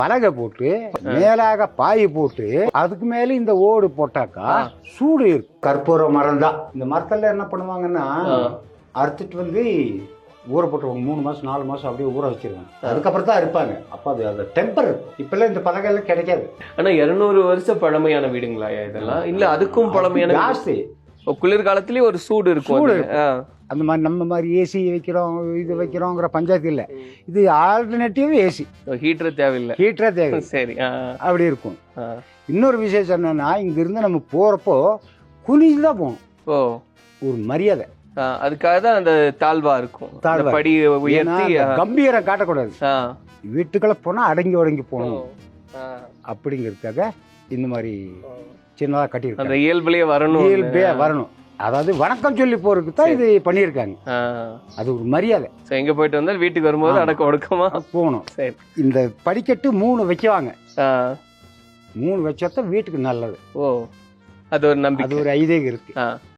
பலகை போட்டு மேலாக பாய் போட்டு அதுக்கு மேல இந்த ஓடு போட்டாக்கா சூடு இருக்கும். கற்பூர மரம் தான். இந்த மரத்துல என்ன பண்ணுவாங்கன்னா அறுத்துட்டு வந்து ஊற போட்டுருவாங்க. 3 மாசம் 4 மாசம் அப்படியே ஊற வச்சிருவாங்க. அதுக்கப்புறம் தான் இருப்பாங்க. அப்ப அது அந்த டெம்பர் இப்பெல்லாம் இந்த பலகை எல்லாம் கிடைக்காது. ஆனா 200 வருஷம் பழமையான வீடுங்களா இதெல்லாம்? இல்ல அதுக்கும் பழமையான ஜாஸ்தி. குளிர்காலத்திலேயே ஒரு சூடு இருக்கும். அந்த மாதிரி நம்ம மாதிரி ஏசி வைக்கிறோம் இது வைக்கிறோங்கிற பஞ்சாயத்து இல்லை. இது ஆல்டர்னேட்டிவ் ஏசி. ஹீட்டர் தேவையில்லை. ஹீட்டரே தேவை. சரி, அப்படி இருக்கும். இன்னொரு விசேஷம் என்னன்னா இங்கிருந்து நம்ம போறப்போ குனிஞ்சு தான் போகணும். ஓ, ஒரு மரியாதை. அதுக்காக தான் அந்த தாழ்வா இருக்கும். படி உயர்த்தி கம்பீரம் காட்டக்கூடாது. வீட்டுக்குள்ள போனா அடங்கி உடங்கி போகணும் அப்படிங்கிறதுக்காக இந்த மாதிரி சின்னதா கட்டியிருக்காங்க. அந்த இயல்புலயே வரணும். இயல்பே வரணும். அதாவது வணக்கம் சொல்லி போறதுக்கு தான் இது பண்ணியிருக்காங்க. அது ஒரு மரியாதை. எங்க போயிட்டு வந்தா வீட்டுக்கு வரும்போது அடக்க ஒடுக்கமா போகணும். சரி. இந்த படிக்கட்டு 3 வைக்குவாங்க. 3 வச்சாதான் வீட்டுக்கு நல்லது. ஓ, அது ஒரு நம்பிக்கை, அது ஒரு ஐதீகம் இருக்கு.